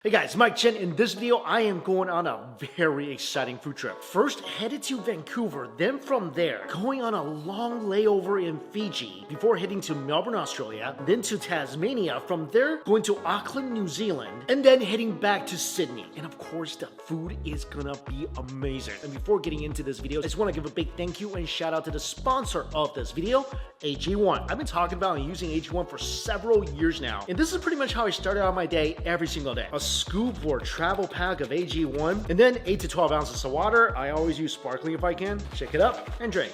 Hey guys, Mike Chen. In this video, I am going on a very exciting food trip. First, headed to Vancouver, then from there, going on a long layover in Fiji, before heading to Melbourne, Australia, then to Tasmania, from there, going to Auckland, New Zealand, and then heading back to Sydney. And of course, the food is gonna be amazing. And before getting into this video, I just wanna give a big thank you and shout out to the sponsor of this video, AG1. I've been talking about and using AG1 for several years now, and this is pretty much how I started out my day every single day. A scoop or travel pack of AG1, and then 8 to 12 ounces of water. I always use sparkling if I can. Shake it up and drink.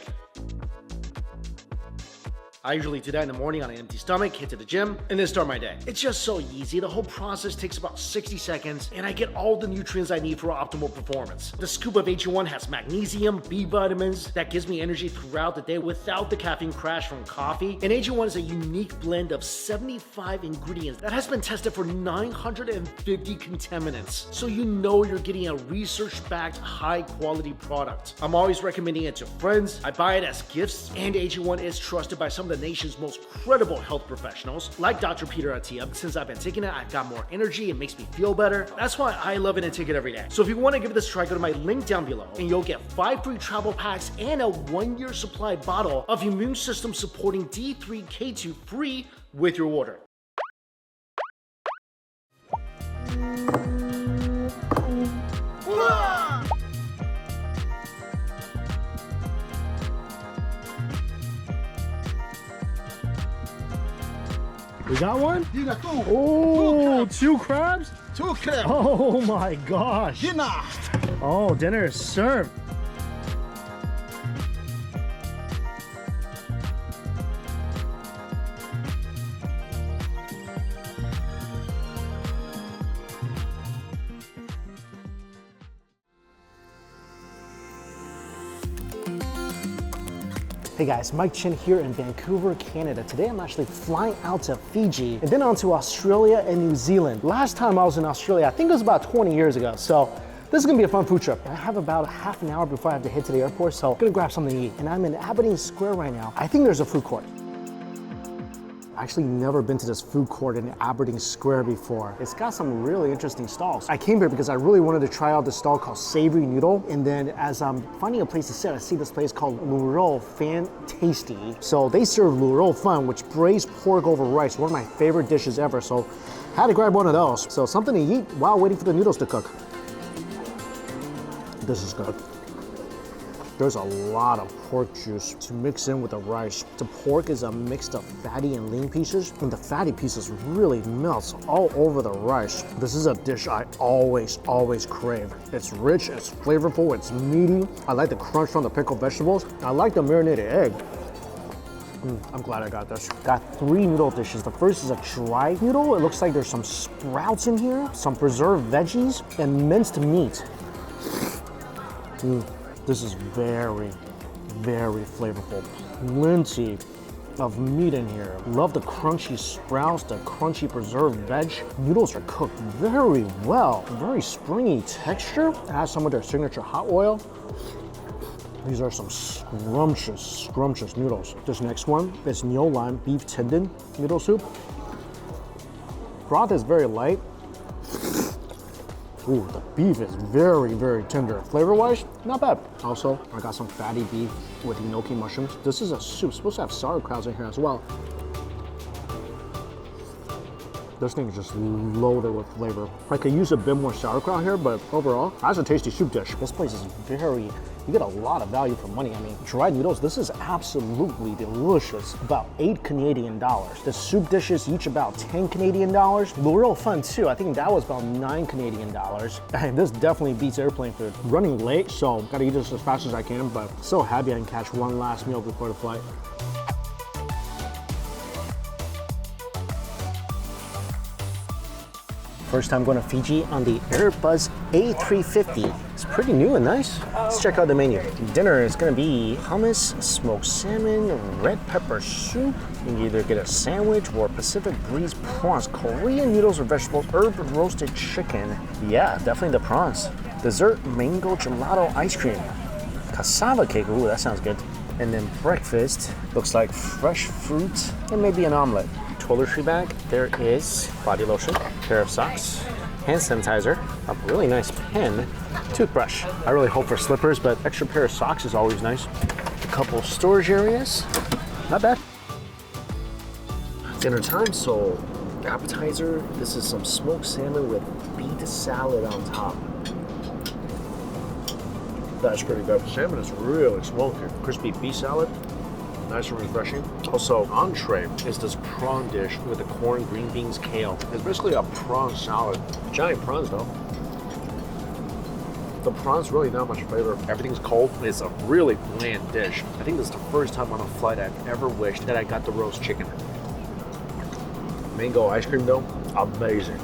I usually do that in the morning on an empty stomach, hit to the gym, and then start my day. It's just so easy. The whole process takes about 60 seconds, and I get all the nutrients I need for optimal performance. The scoop of AG1 has magnesium, B vitamins that gives me energy throughout the day without the caffeine crash from coffee. And AG1 is a unique blend of 75 ingredients that has been tested for 950 contaminants. So you know you're getting a research-backed, high-quality product. I'm always recommending it to friends. I buy it as gifts, and AG1 is trusted by some of the nation's most credible health professionals, like Dr. Peter Attia. Since I've been taking it, I've got more energy, it makes me feel better. That's why I love it and take it every day. So if you want to give this a try, go to my link down below, and you'll get 5 free travel packs and a 1-year supply bottle of immune system supporting D3K2 free with your order. We got one? You got two. Oh, two crabs? Two crabs. Oh my gosh. Dinner. Oh, dinner is served. Hey guys, Mike Chen here in Vancouver, Canada. Today I'm actually flying out to Fiji and then on to Australia and New Zealand. Last time I was in Australia, I think it was about 20 years ago. So this is gonna be a fun food trip. I have about half an hour before I have to head to the airport, so I'm gonna grab something to eat. And I'm in Aberdeen Square right now. I think there's a food court. I actually never been to this food court in Aberdeen Square before. It's got some really interesting stalls. I came here because I really wanted to try out this stall called Savory Noodle. And then as I'm finding a place to sit, I see this place called Lu Rou Fan Tasty. So they serve Lu Rou Fan, which braised pork over rice, one of my favorite dishes ever. So I had to grab one of those. So something to eat while waiting for the noodles to cook. This is good. There's a lot of pork juice to mix in with the rice. The pork is a mix of fatty and lean pieces, and the fatty pieces really melts all over the rice. This is a dish I always crave. It's rich, it's flavorful, it's meaty. I like the crunch from the pickled vegetables. I like the marinated egg. I'm glad I got this. Got 3 noodle dishes. The first is a dry noodle. It looks like there's some sprouts in here, some preserved veggies, and minced meat. This is very flavorful. Plenty of meat in here. Love the crunchy sprouts, the crunchy preserved veg. Noodles are cooked very well. Very springy texture. It has some of their signature hot oil. These are some scrumptious noodles. This next one is Nyo Lan beef tendon noodle soup. Broth is very light. Ooh, the beef is very tender. Flavor-wise, not bad. Also, I got some fatty beef with enoki mushrooms. This is a soup, supposed to have sauerkraut in here as well. This thing is just loaded with flavor. I could use a bit more sauerkraut here, but overall, that's a tasty soup dish. This place is you get a lot of value for money. I mean, dried noodles, this is absolutely delicious. About 8 Canadian dollars. The soup dishes each about 10 Canadian dollars. Lu Rou Fan too, I think that was about 9 Canadian dollars. And this definitely beats airplane food. Running late, so gotta eat this as fast as I can, but so happy I can catch one last meal before the flight. First time going to Fiji on the Airbus A350. It's pretty new and nice. Let's check out the menu. Dinner is gonna be hummus, smoked salmon, red pepper soup. You can either get a sandwich or Pacific Breeze prawns, Korean noodles or vegetables, herb roasted chicken. Yeah, definitely the prawns. Dessert, mango gelato ice cream. Cassava cake, ooh, that sounds good. And then breakfast, looks like fresh fruit and maybe an omelet. Toiletry bag, there is body lotion, pair of socks, hand sanitizer, a really nice pen, toothbrush. I really hope for slippers, but extra pair of socks is always nice. A couple storage areas, not bad. Dinner time, so appetizer, this is some smoked salmon with beet salad on top. That's pretty good. Salmon is really smoky. Crispy beef salad, nice and refreshing. Also, entree is this prawn dish with the corn, green beans, kale. It's basically a prawn salad. Giant prawns though. The prawns really not much flavor. Everything's cold. It's a really bland dish. I think this is the first time on a flight I've ever wished that I got the roast chicken. Mango ice cream though, amazing.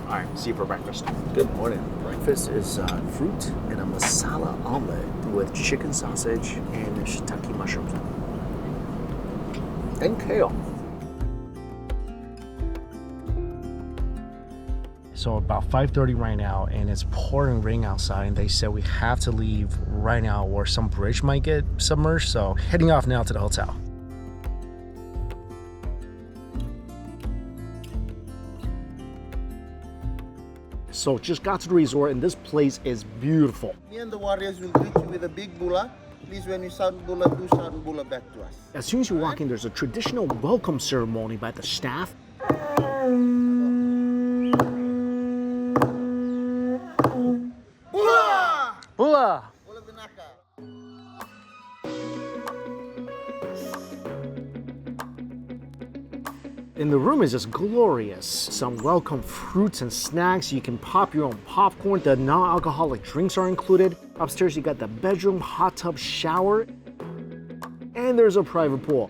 All right, see you for breakfast. Good morning. Breakfast is fruit and a masala omelet with chicken sausage and shiitake mushrooms. And kale. So about 5:30 right now, and it's pouring rain outside, and they said we have to leave right now or some bridge might get submerged, so heading off now to the hotel. So just got to the resort, and this place is beautiful. Me and the warriors will greet you with a big bula. Please, when you sound bula, do sound bula back to us. As soon as you walk in, there's a traditional welcome ceremony by the staff. Bula! Bula! Bula binaka. And the room is just glorious. Some welcome fruits and snacks. You can pop your own popcorn. The non-alcoholic drinks are included. Upstairs, you got the bedroom, hot tub, shower, and there's a private pool.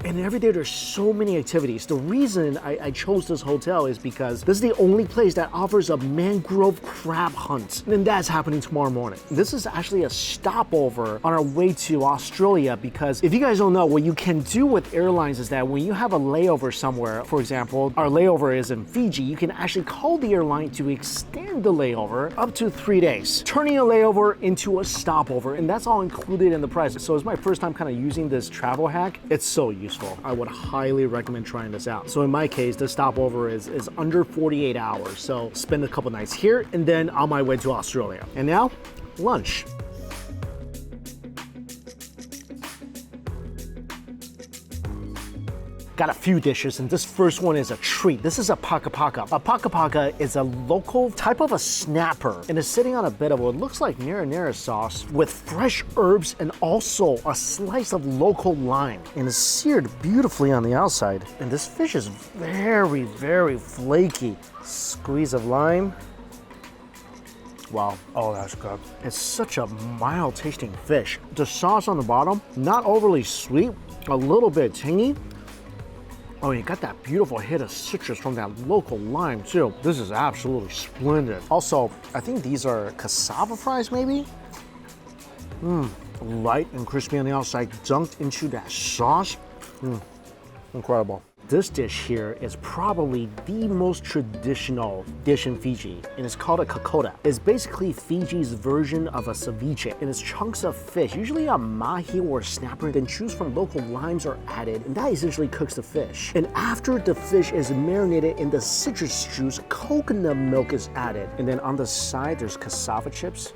And every day there's so many activities. The reason I chose this hotel is because this is the only place that offers a mangrove crab hunt. And that's happening tomorrow morning. This is actually a stopover on our way to Australia, because if you guys don't know, what you can do with airlines is that when you have a layover somewhere, for example, our layover is in Fiji, you can actually call the airline to extend the layover up to 3 days, turning a layover into a stopover, and that's all included in the price. So it's my first time kind of using this travel hack. It's so useful. I would highly recommend trying this out. So in my case, the stopover is under 48 hours. So spend a couple nights here and then on my way to Australia. And now, lunch. Got a few dishes, and this first one is a treat. This is a paka paka. A paka paka is a local type of a snapper, and it's sitting on a bit of what looks like marinara sauce with fresh herbs and also a slice of local lime. And it's seared beautifully on the outside. And this fish is very, very flaky. Squeeze of lime. Wow, oh, that's good. It's such a mild tasting fish. The sauce on the bottom, not overly sweet, a little bit tangy. Oh, you got that beautiful hit of citrus from that local lime too. This is absolutely splendid. Also, I think these are cassava fries maybe? Light and crispy on the outside, dunked into that sauce. Incredible. This dish here is probably the most traditional dish in Fiji, and it's called a kakota. It's basically Fiji's version of a ceviche, and it's chunks of fish, usually a mahi or a snapper, then juice from local limes are added, and that essentially cooks the fish. And after the fish is marinated in the citrus juice, coconut milk is added. And then on the side, there's cassava chips.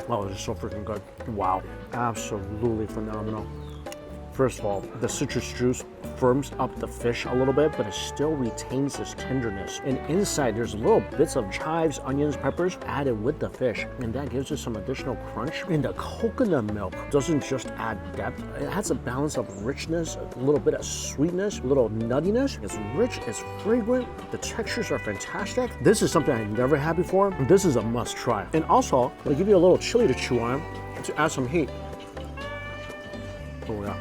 Oh, this is so freaking good. Wow, absolutely phenomenal. First of all, the citrus juice firms up the fish a little bit, but it still retains this tenderness. And inside, there's little bits of chives, onions, peppers added with the fish, and that gives it some additional crunch. And the coconut milk doesn't just add depth, it has a balance of richness, a little bit of sweetness, a little nuttiness. It's rich, it's fragrant, the textures are fantastic. This is something I've never had before. This is a must try. And also, they give you a little chili to chew on to add some heat. Oh yeah.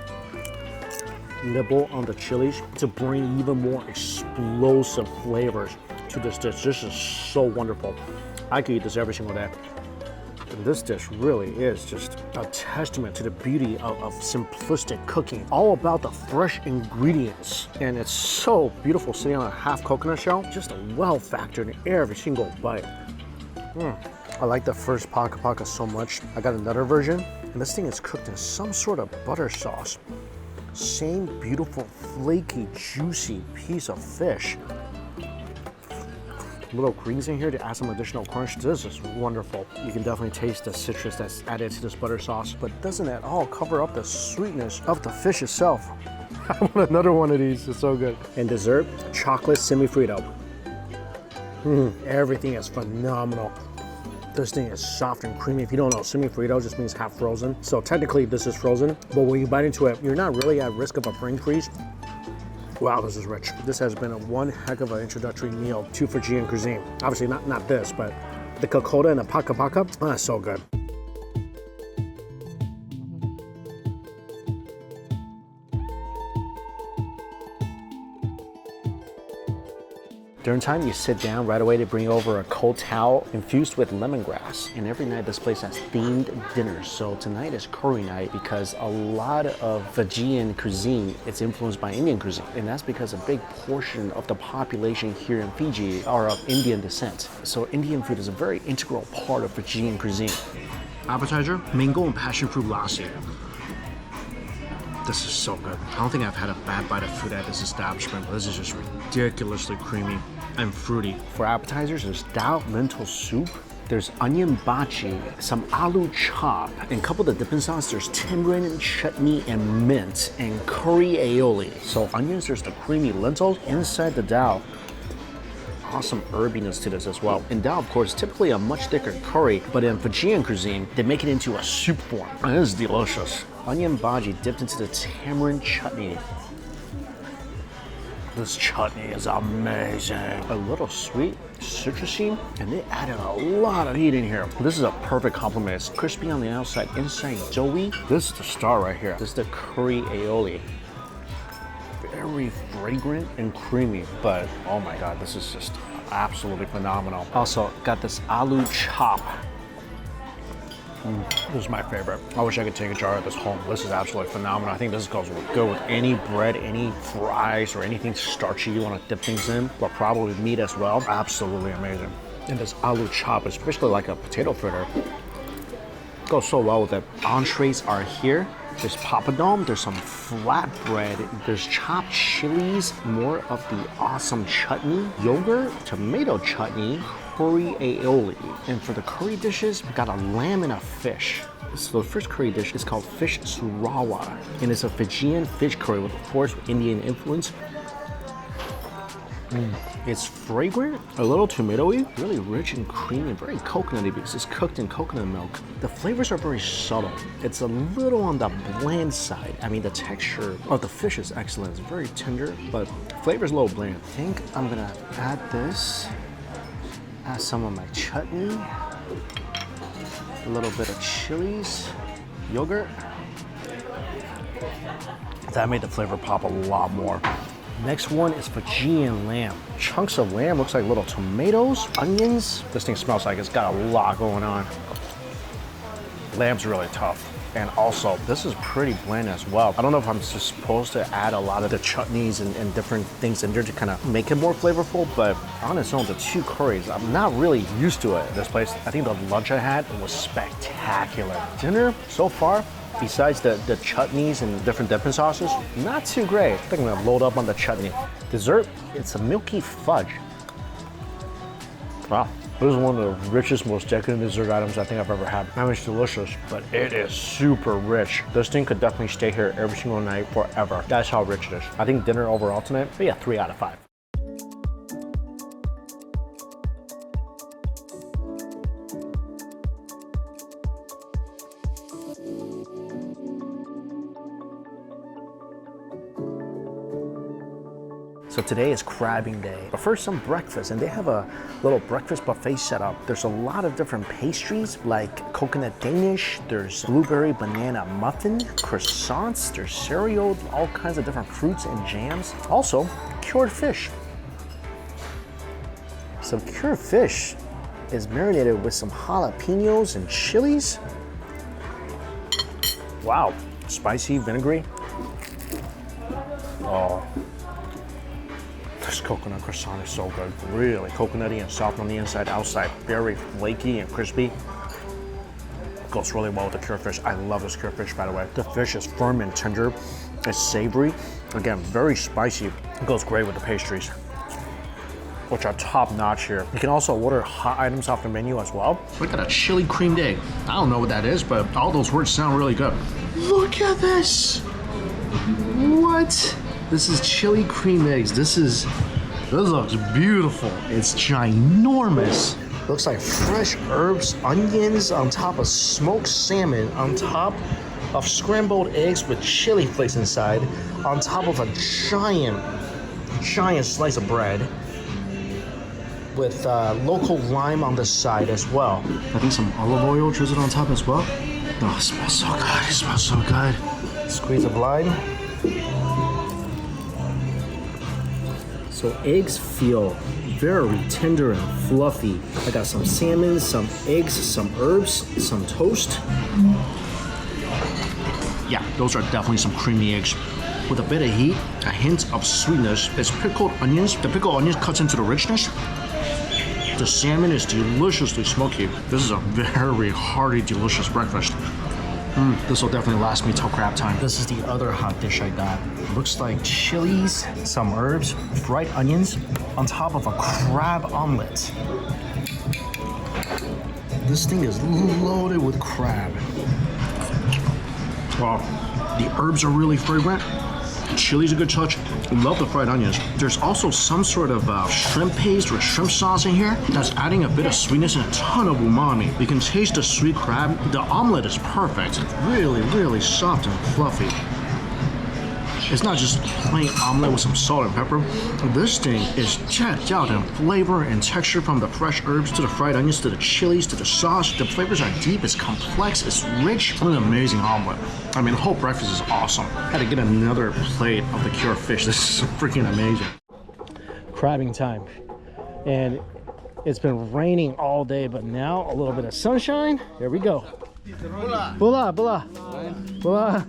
Nibble on the chilies to bring even more explosive flavors to this dish. This is so wonderful. I could eat this every single day. And this dish really is just a testament to the beauty of simplistic cooking. All about the fresh ingredients. And it's so beautiful sitting on a half coconut shell. Just a well factored in every single bite. I like the first paka paka so much. I got another version, and this thing is cooked in some sort of butter sauce. Same beautiful, flaky, juicy piece of fish. Little greens in here to add some additional crunch. This is wonderful. You can definitely taste the citrus that's added to this butter sauce, but doesn't at all cover up the sweetness of the fish itself. I want another one of these, it's so good. And dessert, chocolate semi-frito. Everything is phenomenal. This thing is soft and creamy. If you don't know, semi-frito just means half frozen. So technically this is frozen, but when you bite into it, you're not really at risk of a brain freeze. Wow, this is rich. This has been one heck of an introductory meal to Fijian cuisine. Obviously not this, but the kokoda and the paka paka, so good. During time, you sit down right away to bring over a cold towel infused with lemongrass. And every night, this place has themed dinners. So tonight is curry night because a lot of Fijian cuisine is influenced by Indian cuisine. And that's because a big portion of the population here in Fiji are of Indian descent. So Indian food is a very integral part of Fijian cuisine. Appetizer, mango and passion fruit lassi. This is so good. I don't think I've had a bad bite of food at this establishment, but this is just ridiculously creamy and fruity. For appetizers, there's dal lentil soup, there's onion bhaji, some aloo chop, and a couple of the dipping sauce, there's tamarind chutney and mint, and curry aioli. So onions, there's the creamy lentils inside the dal. Awesome herbiness to this as well. And dal, of course, typically a much thicker curry, but in Fijian cuisine, they make it into a soup form. And this is delicious. Onion bhaji dipped into the tamarind chutney. This chutney is amazing. A little sweet, citrusy, and they added a lot of heat in here. This is a perfect complement. It's crispy on the outside, inside doughy. This is the star right here. This is the curry aioli. Very fragrant and creamy, but oh my God, this is just absolutely phenomenal. Also got this aloo chop. This is my favorite. I wish I could take a jar of this home. This is absolutely phenomenal. I think this goes good with any bread, any fries, or anything starchy you want to dip things in, but probably meat as well. Absolutely amazing. And this aloo chop is basically like a potato fritter. Goes so well with it. Entrees are here. There's papadom, there's some flatbread, there's chopped chilies, more of the awesome chutney, yogurt, tomato chutney, curry aioli. And for the curry dishes, we got a lamb and a fish. So the first curry dish is called fish surawa, and it's a Fijian fish curry with, of course, Indian influence. It's fragrant, a little tomatoey, really rich and creamy, very coconutty because it's cooked in coconut milk. The flavors are very subtle. It's a little on the bland side. I mean, the texture of the fish is excellent. It's very tender, but flavor's a little bland. I think I'm gonna add this, add some of my chutney, a little bit of chilies, yogurt. That made the flavor pop a lot more. Next one is Fijian lamb. Chunks of lamb, looks like little tomatoes, onions. This thing smells like it's got a lot going on. Lamb's really tough. And also, this is pretty bland as well. I don't know if I'm just supposed to add a lot of the chutneys and different things in there to kind of make it more flavorful, but on its own, the two curries, I'm not really used to it at this place. I think the lunch I had was spectacular. Dinner, so far, besides the chutneys and different dipping sauces, not too great. I think I'm gonna load up on the chutney. Dessert, it's a milky fudge. Wow, this is one of the richest, most decadent dessert items I think I've ever had. I mean, it's delicious, but it is super rich. This thing could definitely stay here every single night forever. That's how rich it is. I think dinner overall tonight, but yeah, 3 out of 5. So today is crabbing day. But first, some breakfast, and they have a little breakfast buffet set up. There's a lot of different pastries like coconut Danish, there's blueberry banana muffin, croissants, there's cereal, all kinds of different fruits and jams. Also, cured fish. So cured fish is marinated with some jalapenos and chilies. Wow, spicy, vinegary. Oh. This coconut croissant is so good. Really coconutty and soft on the inside, outside very flaky and crispy. Goes really well with the cured fish. I love this cured fish, by the way. The fish is firm and tender. It's savory. Again, very spicy. It goes great with the pastries, which are top notch here. You can also order hot items off the menu as well. Look at a chili creamed egg. I don't know what that is, but all those words sound really good. Look at this. What? This is chili creamed eggs. This looks beautiful. It's ginormous. Looks like fresh herbs, onions on top of smoked salmon, on top of scrambled eggs with chili flakes inside, on top of a giant slice of bread with local lime on the side as well. I think some olive oil drizzled on top as well. Oh, it smells so good. It smells so good. Squeeze of lime. So eggs feel very tender and fluffy. I got some salmon, some eggs, some herbs, some toast. Yeah, those are definitely some creamy eggs. With a bit of heat, a hint of sweetness. It's pickled onions. The pickled onions cuts into the richness. The salmon is deliciously smoky. This is a very hearty, delicious breakfast. This will definitely last me till crab time. This is the other hot dish I got. Looks like chilies, some herbs, fried onions on top of a crab omelet. This thing is loaded with crab. Wow, the herbs are really fragrant. Chili's a good touch. Love the fried onions. There's also some sort of shrimp paste or shrimp sauce in here that's adding a bit of sweetness and a ton of umami. You can taste the sweet crab. The omelet is perfect. Really, really soft and fluffy. It's not just plain omelet with some salt and pepper. This thing is checked out in flavor and texture, from the fresh herbs to the fried onions to the chilies to the sauce. The flavors are deep, it's complex, it's rich. What an amazing omelet. I mean, the whole breakfast is awesome. Had to get another plate of the cured fish. This is freaking amazing. Crabbing time. And it's been raining all day, but now a little bit of sunshine. Here we go. Bula, bula. Bula.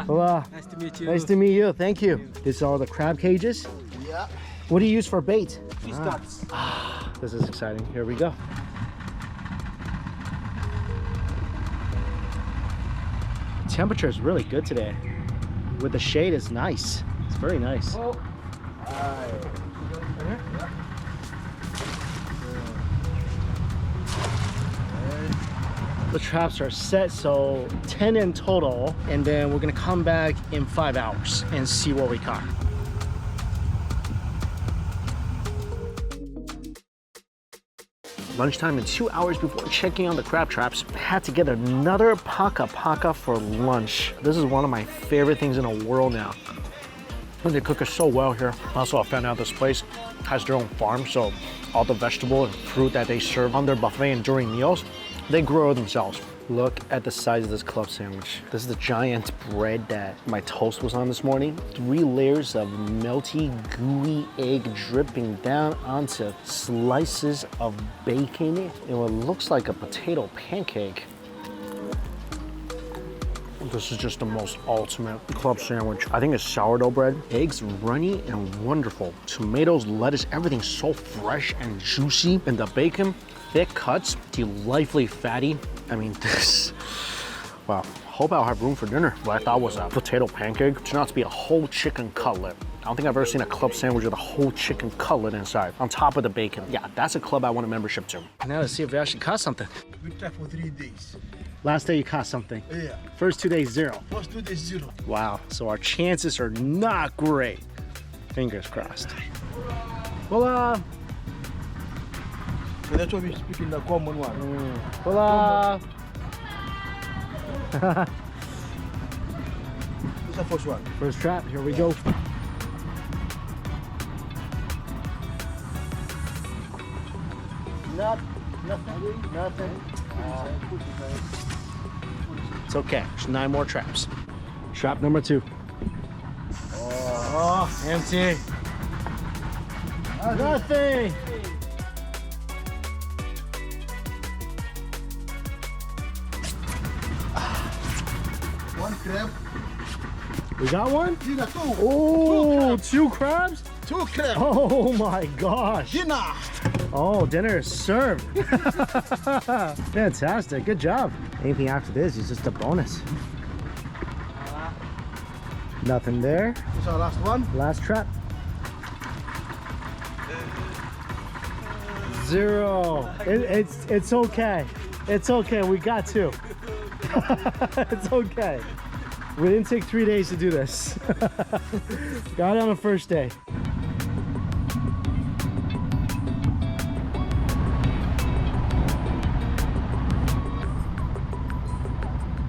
Hello. Nice to meet you. Nice to meet you. Thank you. These are all the crab cages. Yeah. What do you use for bait? Fish cuts. This is exciting. Here we go. Temperature is really good today. With the shade, it's nice. It's very nice. Oh. The traps are set, so 10 in total, and then we're gonna come back in 5 hours and see what we caught. Lunchtime, and 2 hours before checking on the crab traps, I had to get another paka for lunch. This is one of my favorite things in the world now. And they cook it so well here. Also, I found out this place has their own farm, so all the vegetable and fruit that they serve on their buffet and during meals, they grow themselves. Look at the size of this club sandwich. This is the giant bread that my toast was on this morning. 3 layers of melty, gooey egg dripping down onto slices of bacon in what looks like a potato pancake. This is just the most ultimate club sandwich. I think it's sourdough bread. Eggs runny and wonderful. Tomatoes, lettuce, everything so fresh and juicy. And the bacon, thick cuts, delightfully fatty. I mean, this, wow. Hope I'll have room for dinner. What I thought was a potato pancake turned out to be a whole chicken cutlet. I don't think I've ever seen a club sandwich with a whole chicken cutlet inside, on top of the bacon. Yeah, that's a club I want a membership to. Now let's see if we actually caught something. We trapped for 3 days. Last day you caught something. Yeah. First 2 days, 0. First 2 days, 0. Wow, so our chances are not great. Fingers crossed. Hola. So that's why we speak in the common one. Hola. This is the first one. First trap, here we go. Nothing. It's okay, there's 9 more traps. Trap number 2. Oh, empty. Nothing. One crab. We got one? You got 2. Oh, 2 crabs? 2 crab. Oh my gosh. Dinner. Oh, dinner is served. Fantastic, good job. Anything after this is just a bonus. Nothing there. This is our last one. Last trap. 0. It's okay. It's okay. We got 2. It's okay. We didn't take 3 days to do this. Got it on the first day.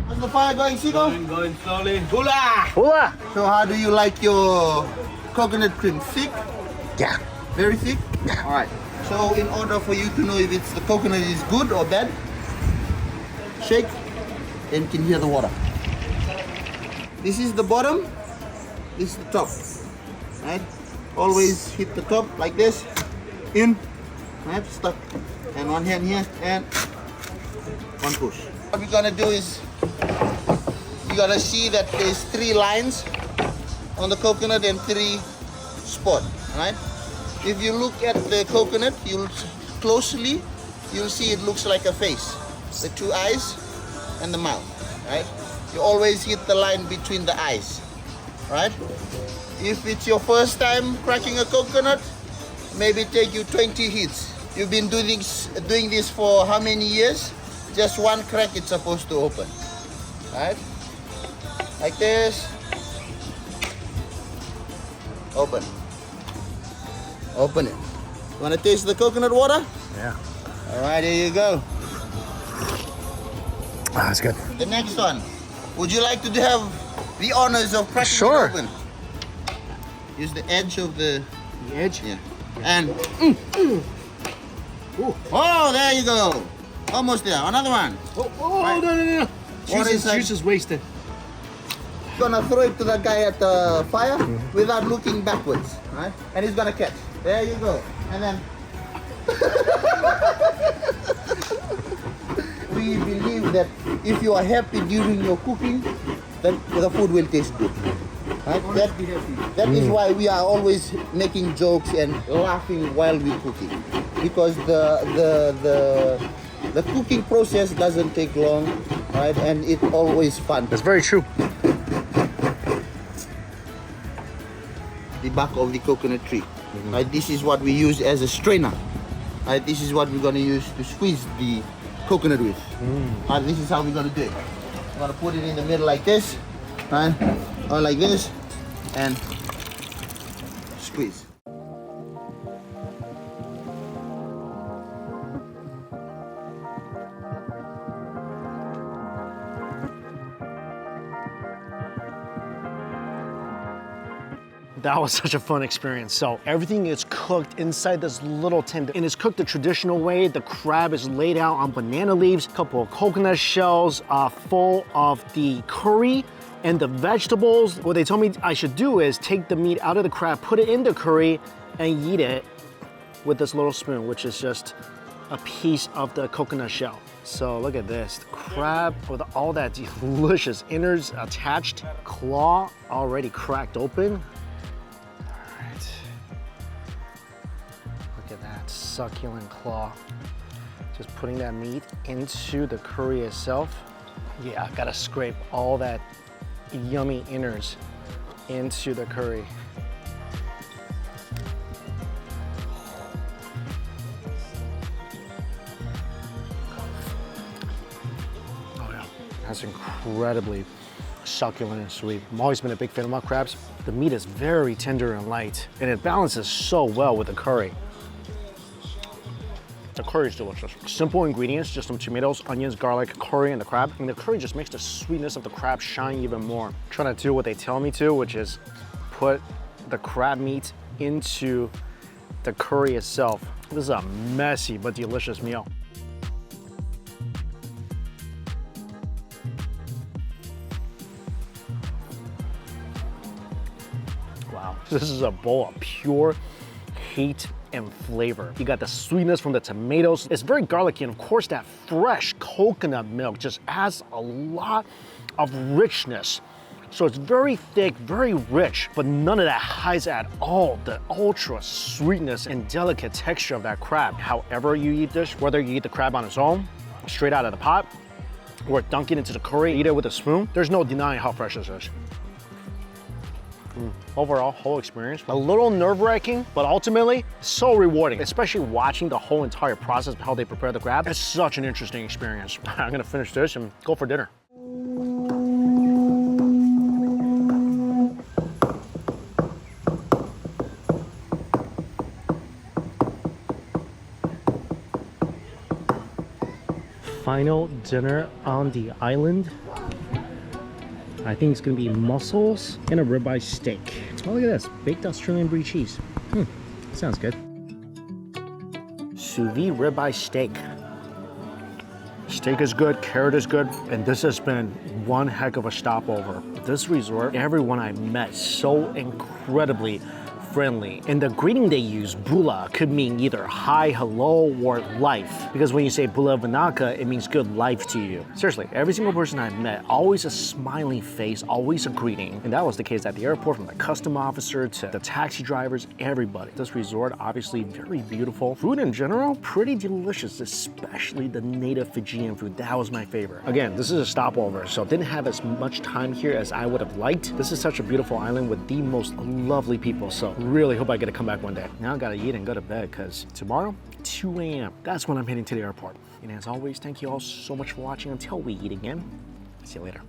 How's the fire going, Siko? Going slowly. Hula! Hola! So how do you like your coconut cream? Thick? Yeah. Very thick? Alright. So in order for you to know if the coconut is good or bad, shake and you can hear the water. This is the bottom, this is the top. Right? Always hit the top like this. In, right? Stuck. And one hand here and one push. What we're gonna do is you're gonna see that there's 3 lines on the coconut and 3 spots. Right? If you look at the coconut, you'll see it looks like a face. The 2 eyes and the mouth, right? You always hit the line between the eyes, right? If it's your first time cracking a coconut, maybe take you 20 hits. You've been doing this for how many years? Just 1 crack it's supposed to open, right? Like this. Open. Open it. You want to taste the coconut water? Yeah. All right, here you go. That's good. The next one. Would you like to have the honors of cracking Sure. it open? Use the edge of the edge? Yeah. And oh, there you go. Almost there. Another one. Oh, Right. no. What is that? Juice is wasted. Gonna throw it to the guy at the fire without looking backwards, right? And he's gonna catch. There you go. And then we believe that if you are happy during your cooking, then the food will taste good. Right? That is why we are always making jokes and laughing while we're cooking, because the cooking process doesn't take long, right? And it's always fun. That's very true. The bark of the coconut tree. Right? This is what we use as a strainer. Right? This is what we're gonna use to squeeze the coconut with. Right? This is how we're gonna do it. We're gonna put it in the middle like this, right? Or like this, and squeeze. That was such a fun experience. So everything is cooked inside this little tin, and it's cooked the traditional way. The crab is laid out on banana leaves, a couple of coconut shells full of the curry and the vegetables. What they told me I should do is take the meat out of the crab, put it in the curry, and eat it with this little spoon, which is just a piece of the coconut shell. So look at this, the crab with all that delicious innards attached, claw already cracked open. Look at that succulent claw. Just putting that meat into the curry itself. Yeah, I gotta scrape all that yummy innards into the curry. Oh yeah, that's incredibly succulent and sweet. I've always been a big fan of mud crabs. The meat is very tender and light, and it balances so well with the curry. The curry is delicious. Simple ingredients, just some tomatoes, onions, garlic, curry, and the crab. And the curry just makes the sweetness of the crab shine even more. I'm trying to do what they tell me to, which is put the crab meat into the curry itself. This is a messy but delicious meal. Wow, this is a bowl of pure heat and flavor. You got the sweetness from the tomatoes. It's very garlicky, and of course that fresh coconut milk just adds a lot of richness. So it's very thick, very rich, but none of that hides at all the ultra sweetness and delicate texture of that crab. However you eat this, whether you eat the crab on its own, straight out of the pot, or dunk it into the curry, eat it with a spoon, there's no denying how fresh this is. overall whole experience. A little nerve-wracking, but ultimately so rewarding, especially watching the whole entire process of how they prepare the crab. It's such an interesting experience. I'm gonna finish this and go for dinner. Final dinner on the island. I think it's gonna be mussels and a ribeye steak. Oh, look at this, baked Australian brie cheese. Sounds good. Sous vide ribeye steak. Steak is good, carrot is good, and this has been one heck of a stopover. This resort, everyone I met so incredibly friendly. And the greeting they use, bula, could mean either hi, hello, or life. Because when you say bula vinaka, it means good life to you. Seriously, every single person I met, always a smiling face, always a greeting. And that was the case at the airport, from the custom officer to the taxi drivers, everybody. This resort, obviously very beautiful. Food in general, pretty delicious, especially the native Fijian food. That was my favorite. Again, this is a stopover, so didn't have as much time here as I would have liked. This is such a beautiful island with the most lovely people, so really hope I get to come back one day. Now I gotta eat and go to bed, because tomorrow, 2 a.m., that's when I'm heading to the airport. And as always, thank you all so much for watching. Until we eat again, see you later.